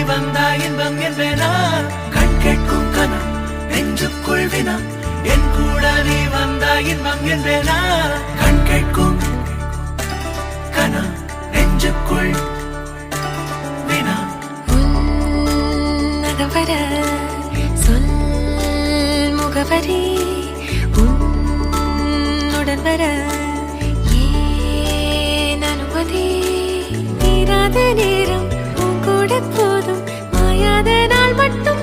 வந்தா இன்பம் என்பேனா கண் கேட்கும் கனம் நெஞ்சுக்குள் வினா என் கூட நீ வந்தா இன்பம் என்பேனா கண் கேட்கும் கனம் நெஞ்சுக்குள் வினா உன்னகவர சொல் முகவரி உன்னுடன் வர ஏன் அனுமதி தீராத நேரம் உன் கூட போதும் மாயாத நாள் மட்டும்